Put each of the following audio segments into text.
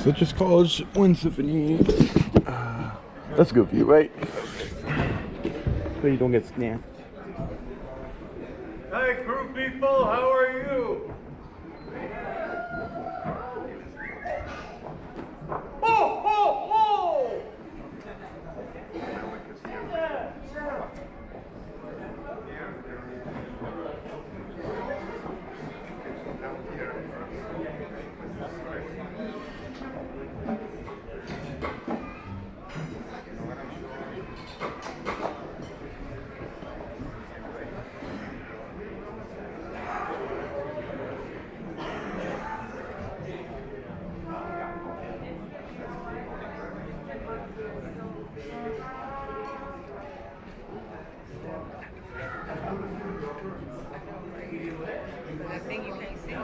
Citrus College Wind Symphony. That's a good view, right? So you don't get snapped. Hi, crew people. How are you? Ho, ho, ho! I think you can't see.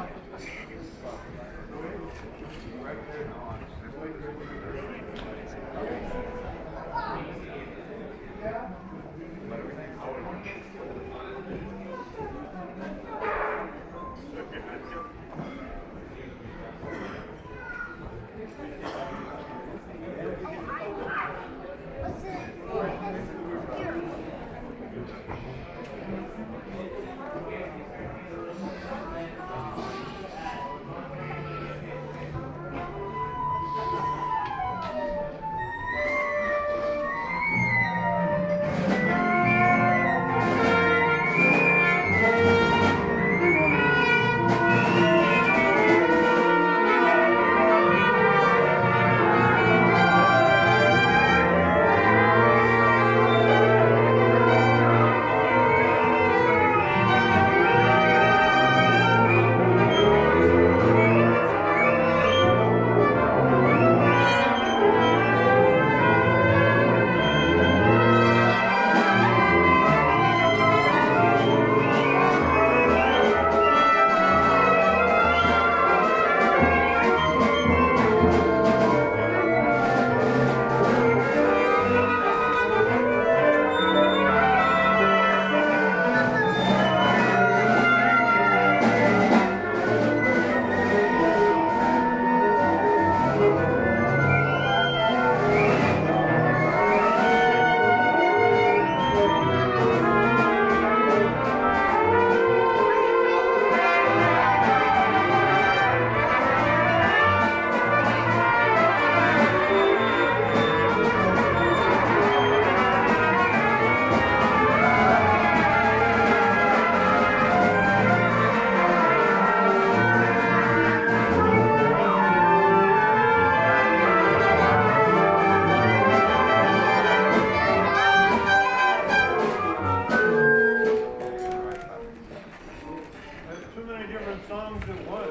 Songs at once.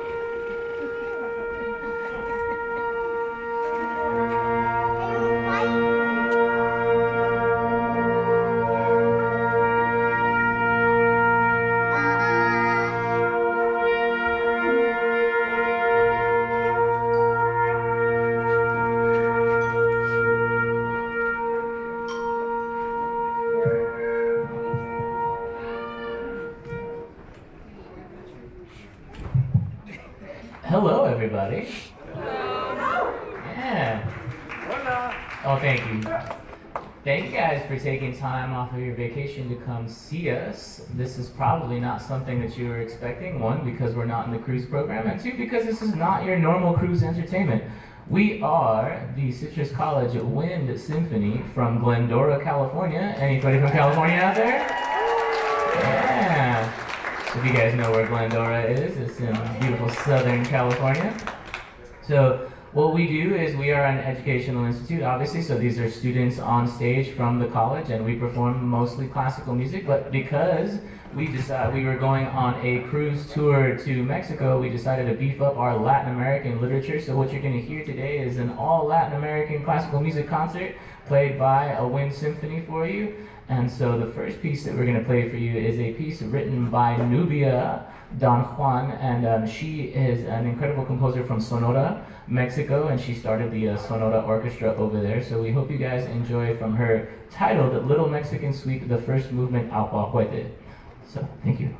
Hello, everybody. Yeah. Oh, thank you. Thank you guys for taking time off of your vacation to come see us. This is probably not something that you were expecting. One, because we're not in the cruise program, and two, because this is not your normal cruise entertainment. We are the Citrus College Wind Symphony from Glendora, California. Anybody from California out there? Yeah. If you guys know where Glendora is, it's in beautiful Southern California. So what we do is we are an educational institute, obviously, so these are students on stage from the college, and we perform mostly classical music, but because we decided we were going on a cruise tour to Mexico, we decided to beef up our Latin American literature. So what you're going to hear today is an all Latin American classical music concert played by a wind symphony for you. And so the first piece that we're going to play for you is a piece written by Nubia Don Juan, and she is an incredible composer from Sonora, Mexico, and she started the Sonora Orchestra over there. So we hope you guys enjoy from her titled Little Mexican Suite, the first movement, Agua Withe. So, thank you.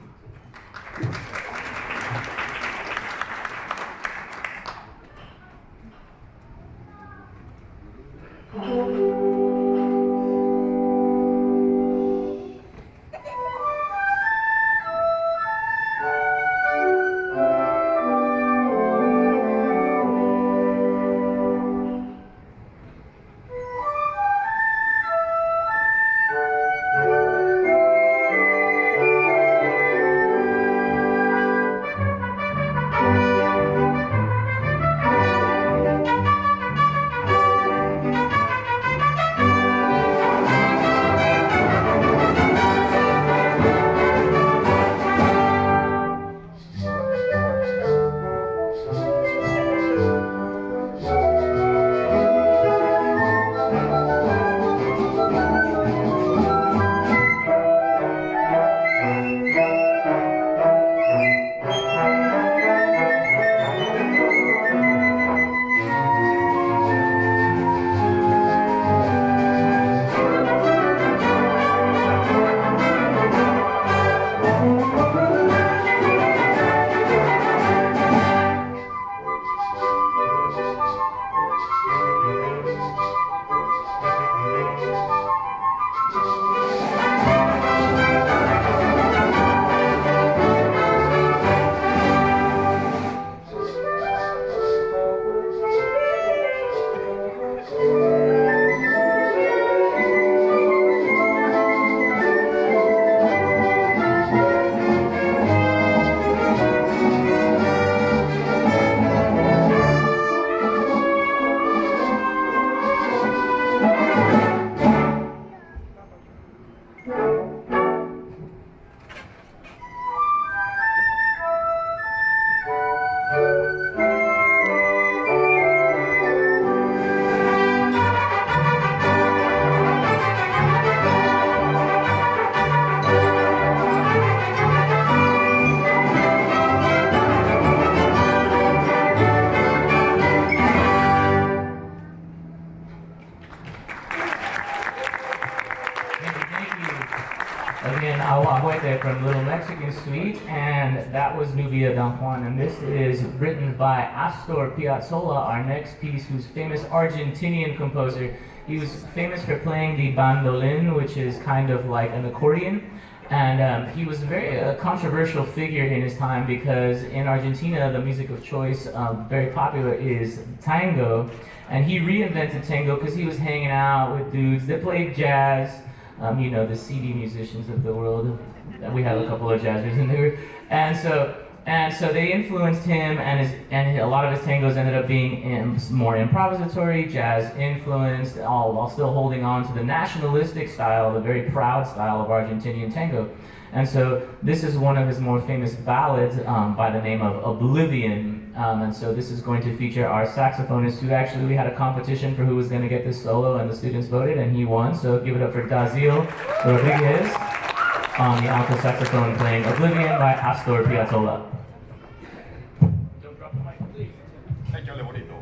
Again, Agua Withe from Little Mexican Suite, and that was Nubia Don Juan, and this is written by Astor Piazzolla, our next piece, who's famous Argentinian composer. He was famous for playing the bandolin, which is kind of like an accordion, and he was a very controversial figure in his time because in Argentina, the music of choice, very popular, is tango, and he reinvented tango because he was hanging out with dudes that played jazz. You know, the CD musicians of the world. We have a couple of jazzers in there, and so they influenced him, and a lot of his tangos ended up being more improvisatory, jazz influenced, all while still holding on to the nationalistic style, the very proud style of Argentinian tango. And so this is one of his more famous ballads by the name of Oblivion. And so this is going to feature our saxophonist, who actually, we had a competition for who was going to get this solo, and the students voted, and he won. So give it up for Dazil Rodriguez on the alto saxophone playing Oblivion by Astor Piazzolla. Don't drop the mic, please. Échale bonito.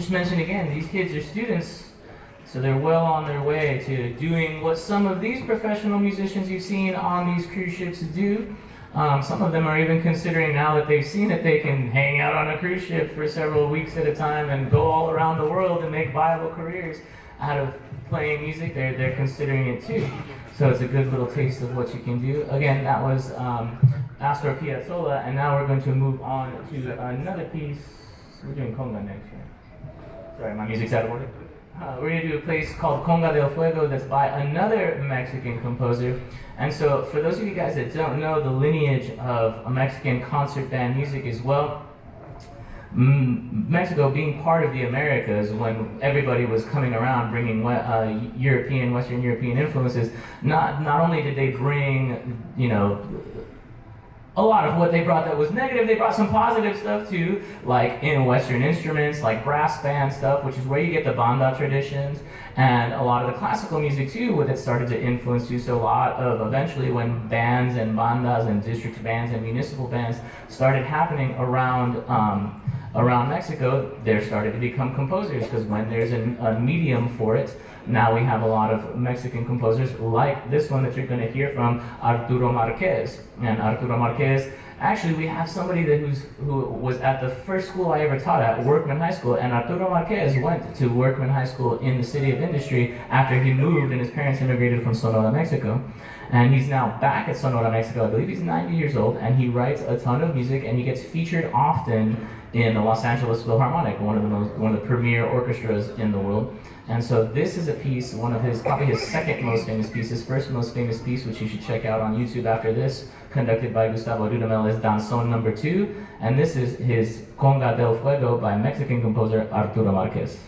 just mention again, these kids are students, so they're well on their way to doing what some of these professional musicians you've seen on these cruise ships do. Some of them are even considering, now that they've seen it, they can hang out on a cruise ship for several weeks at a time and go all around the world and make viable careers out of playing music. They're considering it too. So it's a good little taste of what you can do. Again, that was Astor Piazzolla, and now we're going to move on to another piece. We're doing conga next year. Sorry, my music's out of order. We're going to do a piece called Conga del Fuego that's by another Mexican composer. And so for those of you guys that don't know the lineage of a Mexican concert band music as well, Mexico being part of the Americas when everybody was coming around bringing Western European influences, not only did they bring, you know, a lot of what they brought that was negative, they brought some positive stuff too, like in Western instruments, like brass band stuff, which is where you get the banda traditions, and a lot of the classical music too, that started to influence you. So a lot of, eventually when bands and bandas and district bands and municipal bands started happening around Mexico, there started to become composers, because when there's a medium for it, now we have a lot of Mexican composers like this one that you're going to hear from, Arturo Marquez. And Arturo Marquez, actually we have somebody who was at the first school I ever taught at, Workman High School, and Arturo Marquez went to Workman High School in the City of Industry after he moved and his parents immigrated from Sonora, Mexico. And he's now back at Sonora, Mexico. I believe he's 90 years old, and he writes a ton of music, and he gets featured often in the Los Angeles Philharmonic, one of the premier orchestras in the world. And so this is a piece, probably his second most famous piece, his first most famous piece, which you should check out on YouTube after this, conducted by Gustavo Dudamel, is Danzón No. 2, and this is his Conga del Fuego by Mexican composer Arturo Marquez.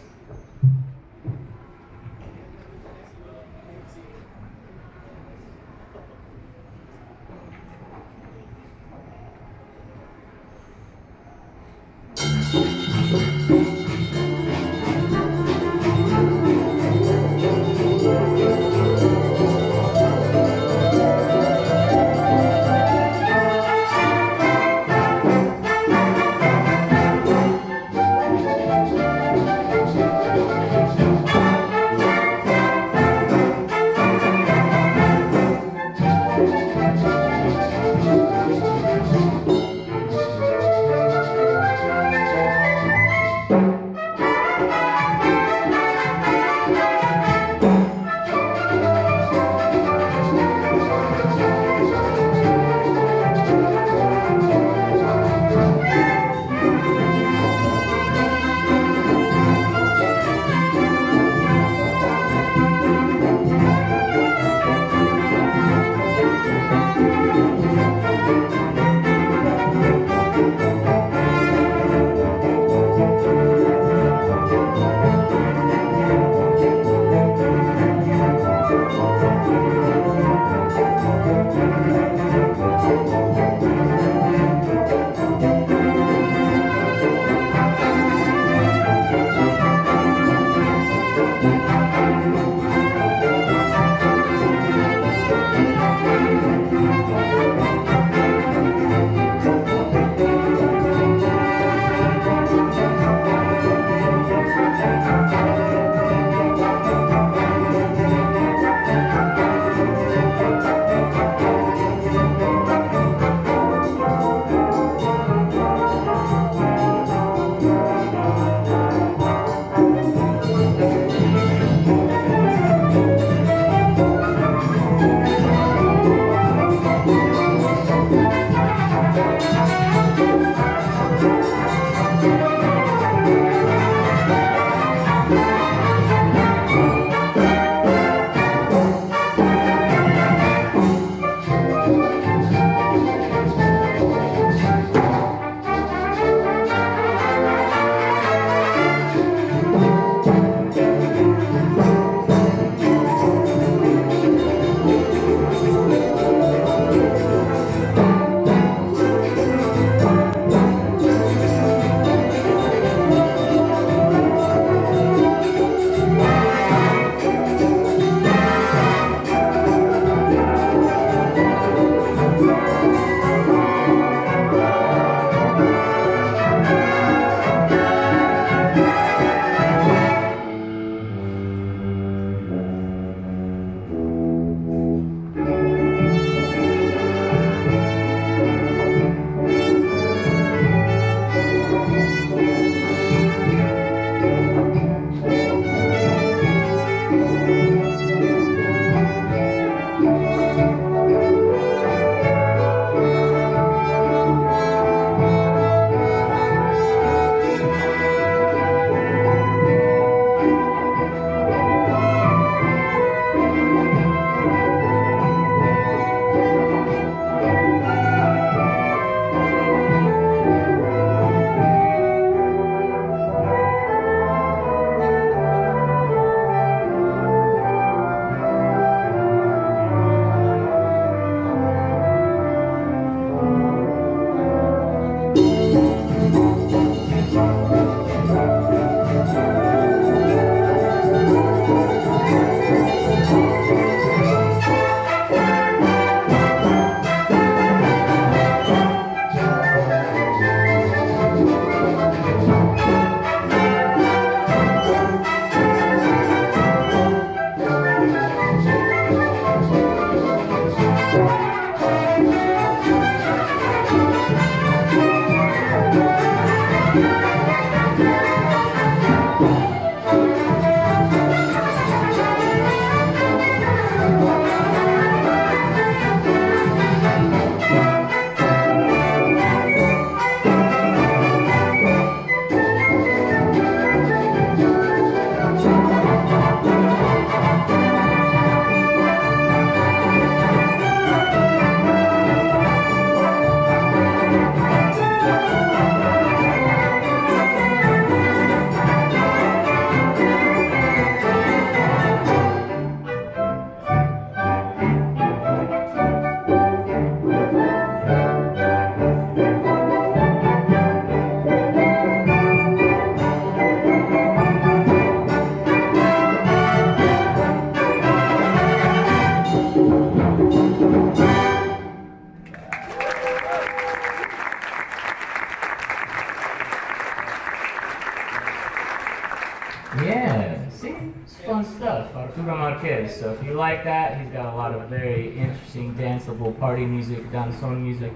stuff, Arturo Marquez. So if you like that, he's got a lot of very interesting danceable party music, danzón music.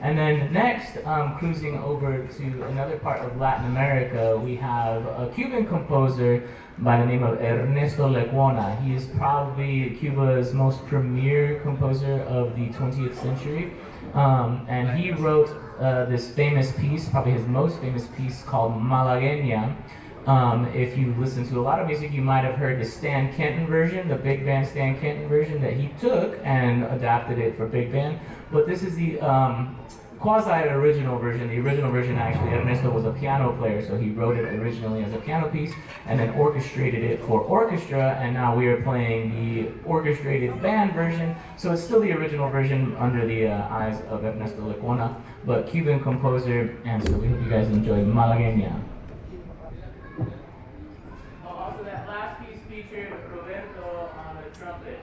And then next, cruising over to another part of Latin America, we have a Cuban composer by the name of Ernesto Lecuona. He is probably Cuba's most premier composer of the 20th century. And he wrote this famous piece, probably his most famous piece, called Malagueña. If you listen to a lot of music, you might have heard the Stan Kenton version, the big band Stan Kenton version that he took and adapted it for big band. But this is the quasi-original version. The original version, actually, Ernesto was a piano player, so he wrote it originally as a piano piece and then orchestrated it for orchestra, and now we are playing the orchestrated band version. So it's still the original version under the eyes of Ernesto Lecuona, but Cuban composer, and so we hope you guys enjoy Malagueña. Also, that last piece featured Roberto on the trumpet.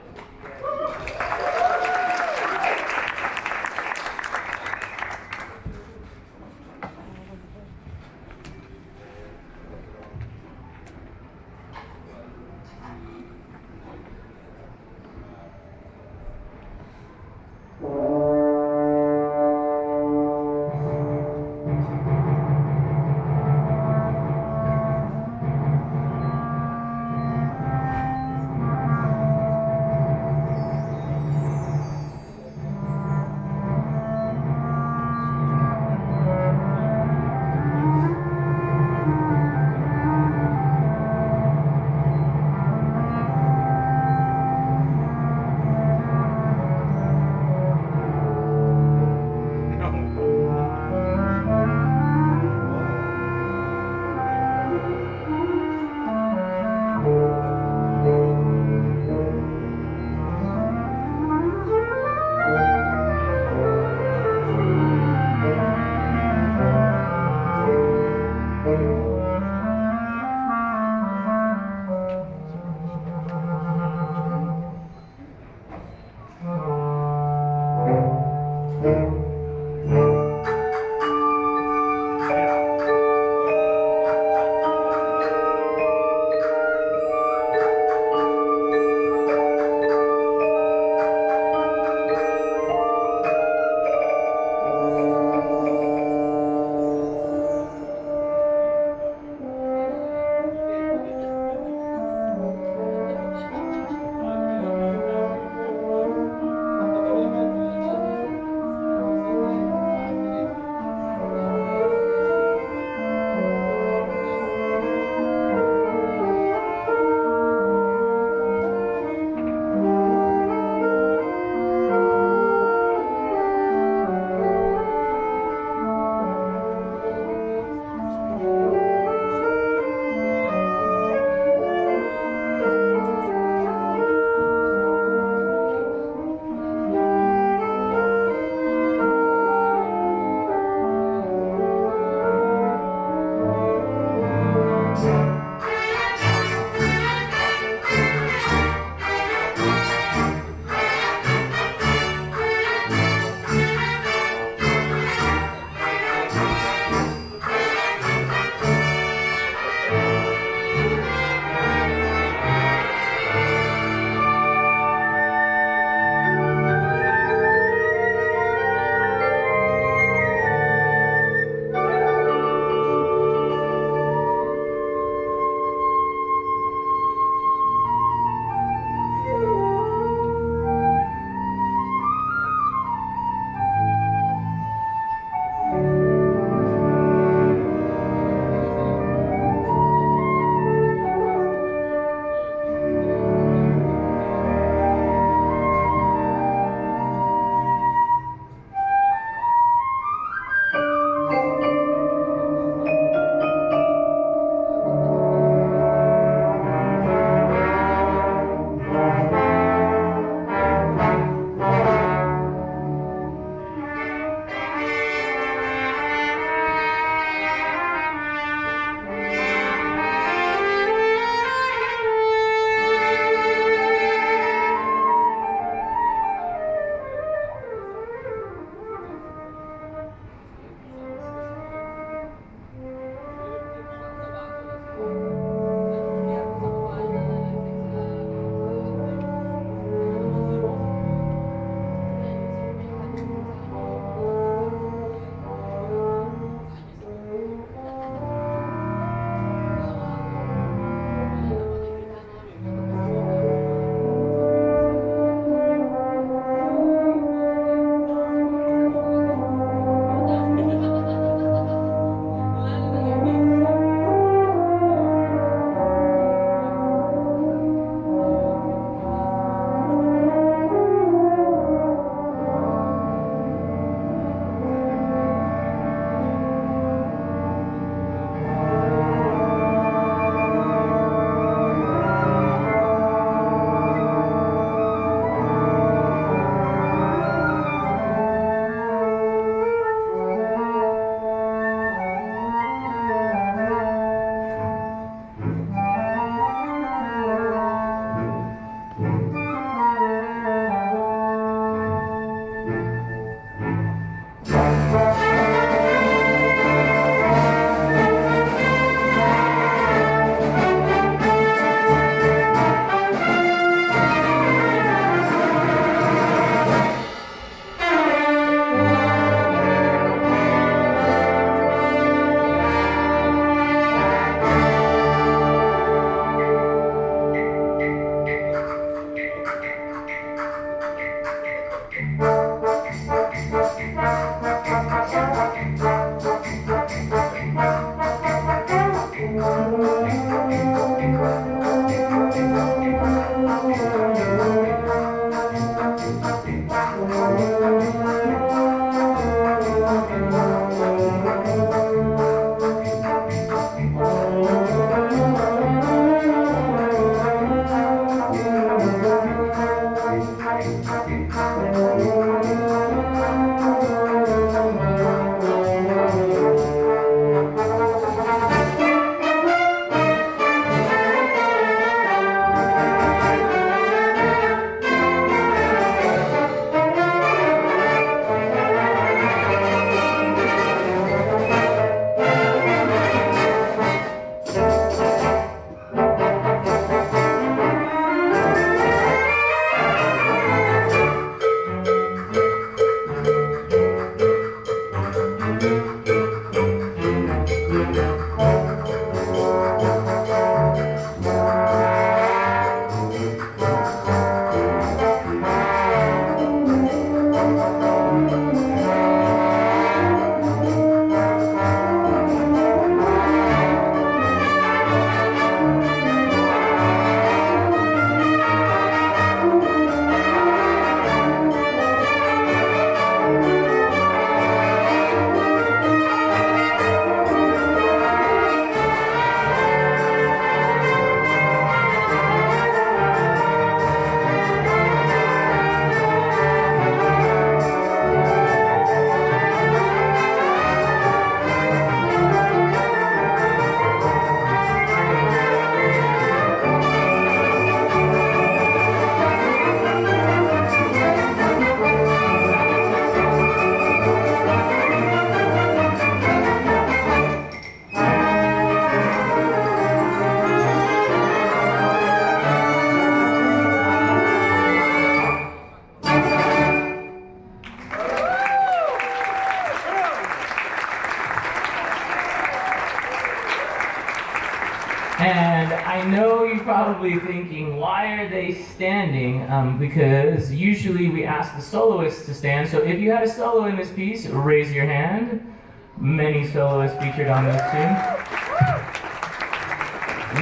probably thinking, why are they standing? Because usually we ask the soloists to stand. So if you had a solo in this piece, raise your hand. Many soloists featured on this tune.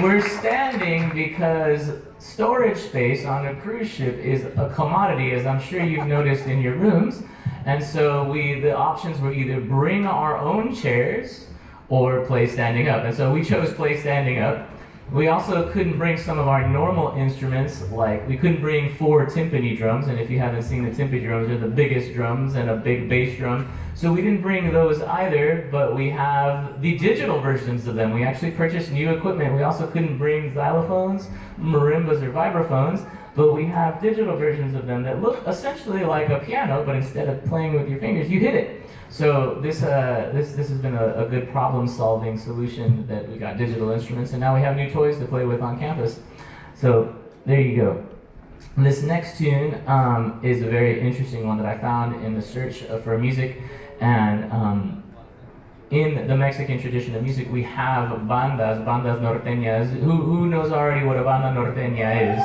We're standing because storage space on a cruise ship is a commodity, as I'm sure you've noticed in your rooms. And so the options were either bring our own chairs or play standing up. And so we chose play standing up. We also couldn't bring some of our normal instruments, like we couldn't bring 4 timpani drums, and if you haven't seen the timpani drums, they're the biggest drums and a big bass drum. So we didn't bring those either, but we have the digital versions of them. We actually purchased new equipment. We also couldn't bring xylophones, marimbas, or vibraphones, but we have digital versions of them that look essentially like a piano, but instead of playing with your fingers, you hit it. So this has been a good problem-solving solution that we got digital instruments, and now we have new toys to play with on campus. So there you go. This next tune is a very interesting one that I found in the search for music, and in the Mexican tradition of music, we have bandas norteñas. Who knows already what a banda norteña is?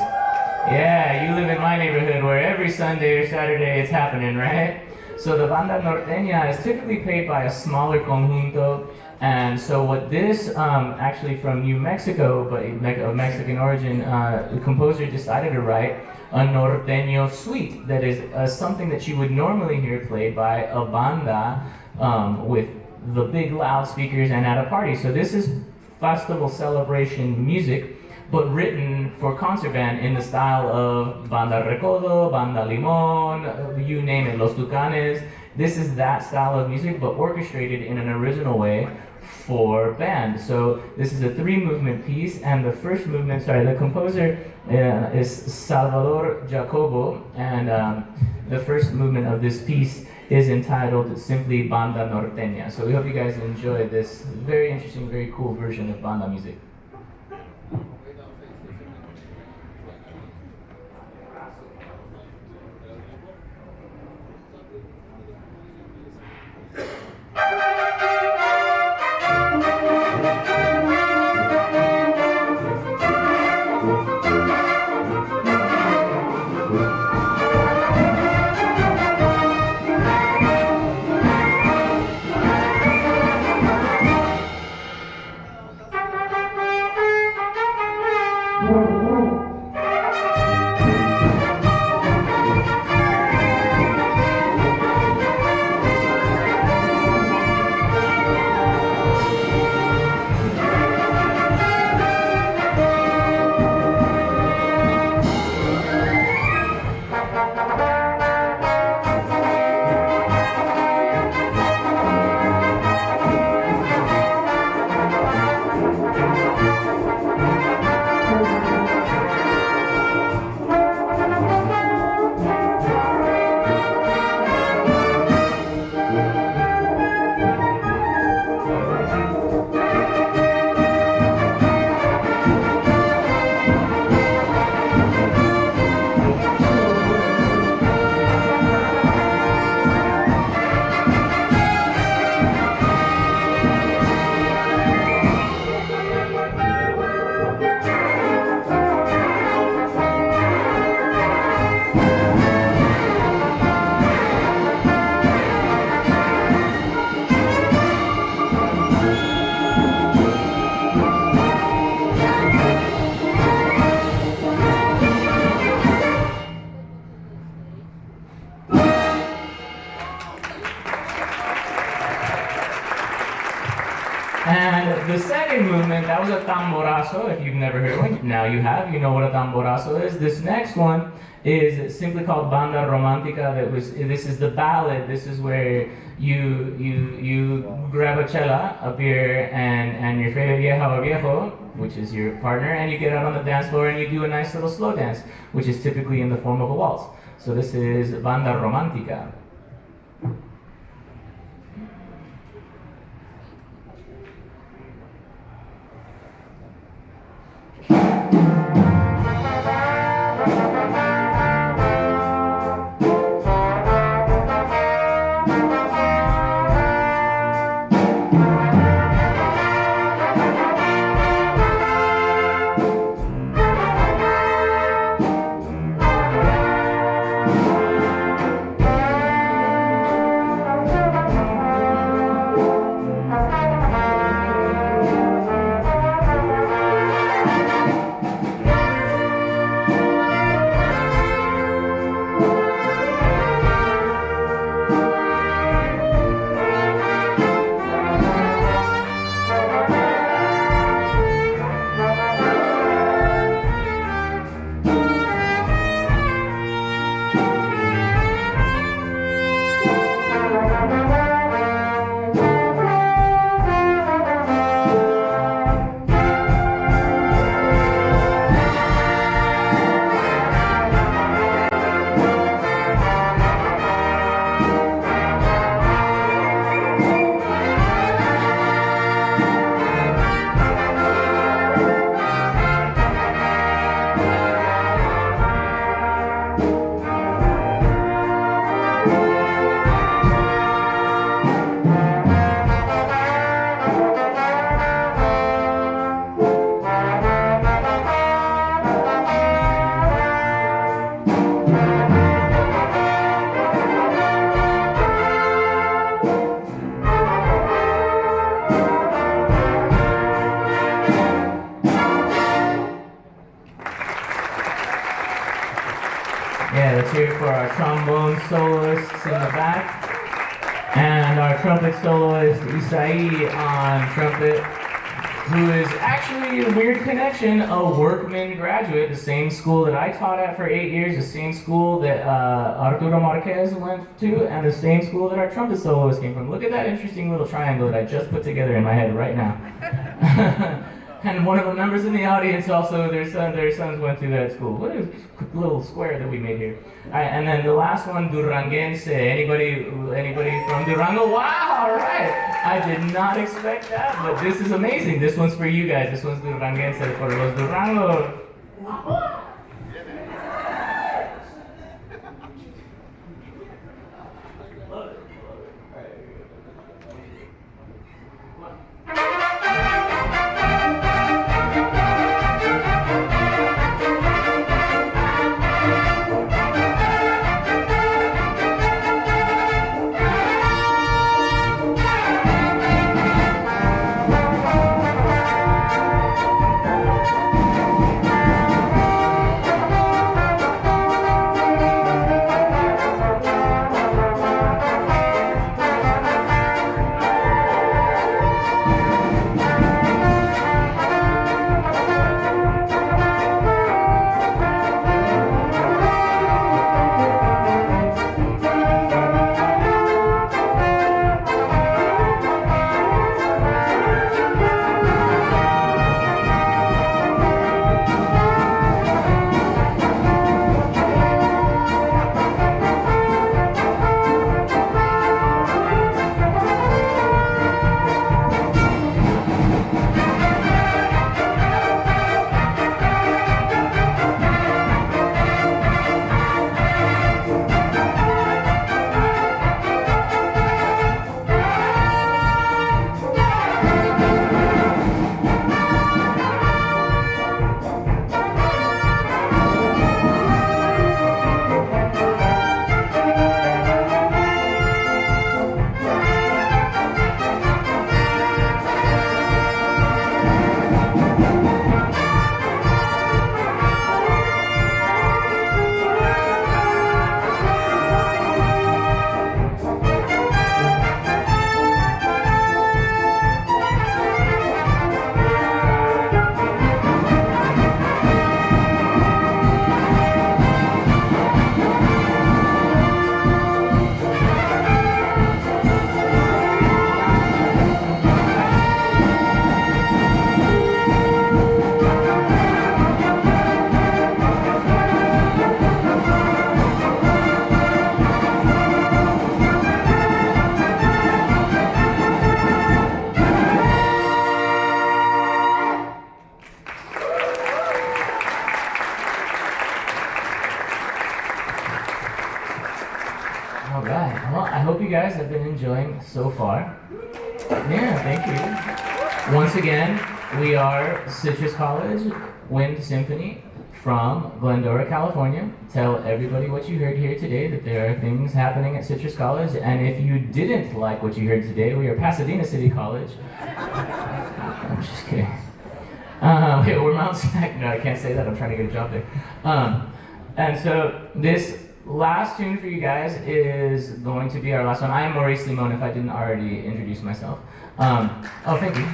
Yeah, you live in my neighborhood where every Sunday or Saturday it's happening, right? So the banda norteña is typically played by a smaller conjunto, and so what this, actually from New Mexico, but of Mexican origin, the composer decided to write a norteño suite that is something that you would normally hear played by a banda with the big loudspeakers and at a party. So this is festival celebration music, but written for concert band in the style of Banda Recodo, Banda Limon, you name it, Los Tucanes. This is that style of music, but orchestrated in an original way for band. So this is a 3-movement piece, and the first movement, the composer is Salvador Jacobo, and the first movement of this piece is entitled simply Banda Norteña. So we hope you guys enjoy this very interesting, very cool version of banda music. And the second movement, that was a tamborazo. If you've never heard one, now you have. You know what a tamborazo is. This next one is simply called Banda Romantica. This is the ballad. This is where you grab a chela, a beer, and your favorite vieja or viejo, which is your partner, and you get out on the dance floor and you do a nice little slow dance, which is typically in the form of a waltz. So this is Banda Romantica. Yeah, let's hear it for our trombone soloists in the back. And our trumpet soloist, Isai, on trumpet, who is actually a weird connection, a Workman graduate, the same school that I taught at for 8 years, the same school that Arturo Marquez went to, and the same school that our trumpet soloist came from. Look at that interesting little triangle that I just put together in my head right now. And one of the members in the audience also, their sons went to that school. What a little square that we made here. All right, and then the last one, Duranguense. Anybody from Durango? Wow, all right. I did not expect that, but this is amazing. This one's for you guys. This one's Duranguense for los Durango. All right. Well, I hope you guys have been enjoying so far. Yeah, thank you. Once again, we are Citrus College Wind Symphony from Glendora, California. Tell everybody what you heard here today, that there are things happening at Citrus College. And if you didn't like what you heard today, we are Pasadena City College. I'm just kidding. We're Mount Snack. No, I can't say that. I'm trying to get a job there. And so this last tune for you guys is going to be our last one. I am Maurice Limon, if I didn't already introduce myself. Oh, thank you.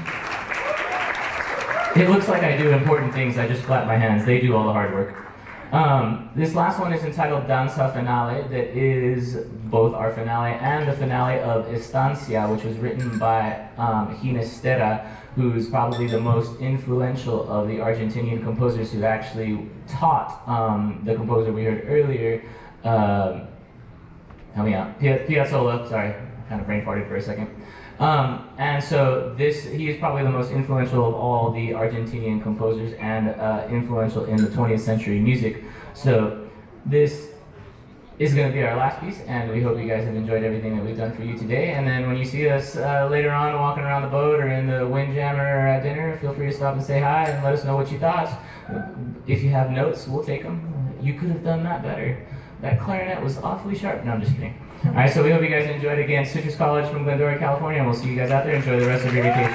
It looks like I do important things. I just clap my hands. They do all the hard work. This last one is entitled Danza Finale, that is both our finale and the finale of Estancia, which was written by Ginestera, who's probably the most influential of the Argentinian composers who actually taught the composer we heard earlier, help me out, Piazzolla, sorry, kind of brain farted for a second. And so he is probably the most influential of all the Argentinian composers and influential in the 20th century music. So this is going to be our last piece, and we hope you guys have enjoyed everything that we've done for you today. And then when you see us later on walking around the boat or in the Windjammer at dinner, feel free to stop and say hi and let us know what you thought. If you have notes, we'll take them. You could have done that better. That clarinet was awfully sharp. No, I'm just kidding. All right, so we hope you guys enjoyed. Again, Citrus College from Glendora, California, and we'll see you guys out there. Enjoy the rest of your vacation.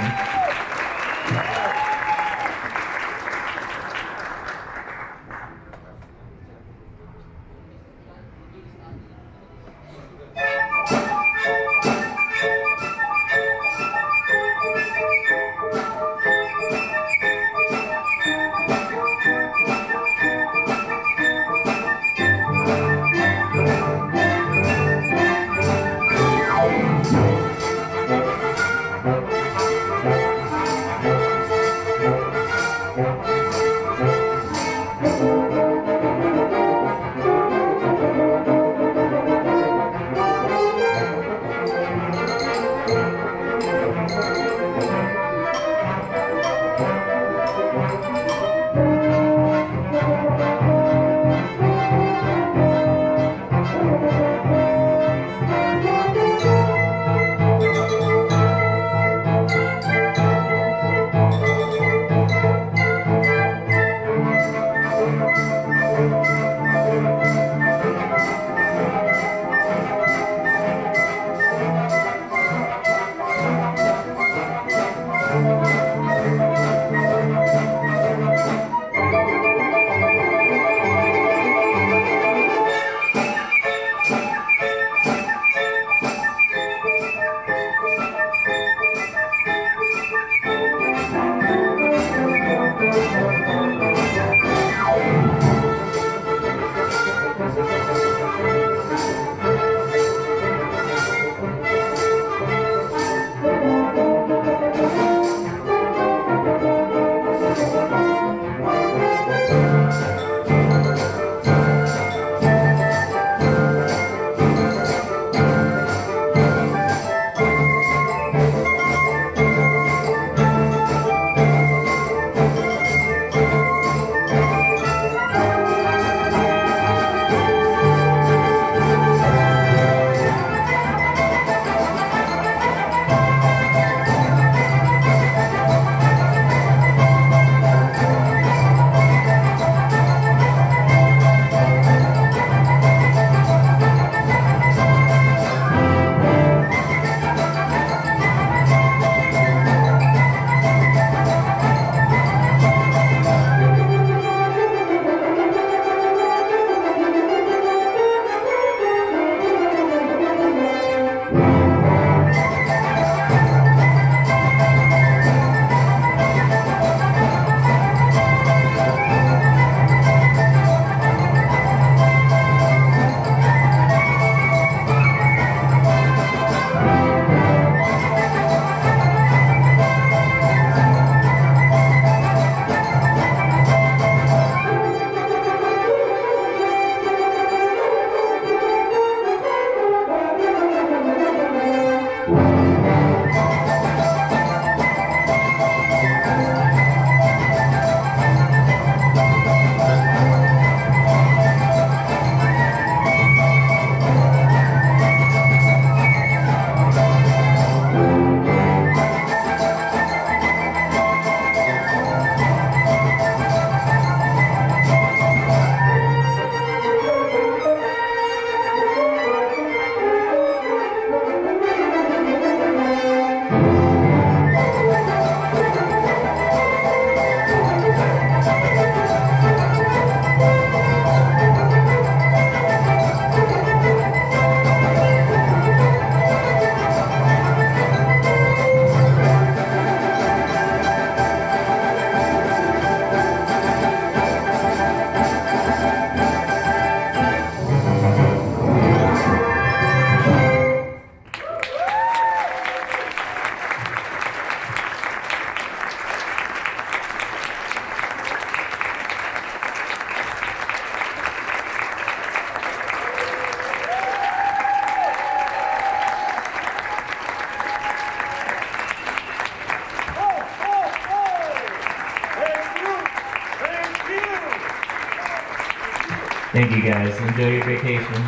Thank you guys. Enjoy your vacation.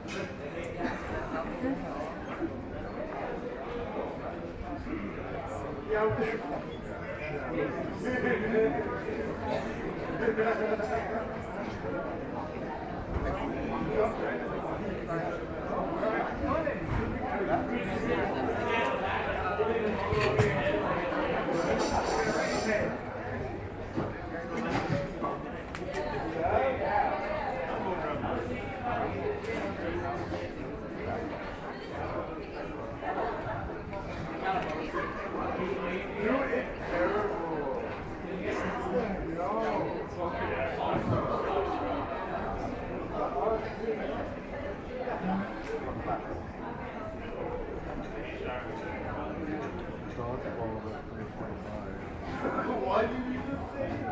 Thank you. Yeah. Why do you do this thing?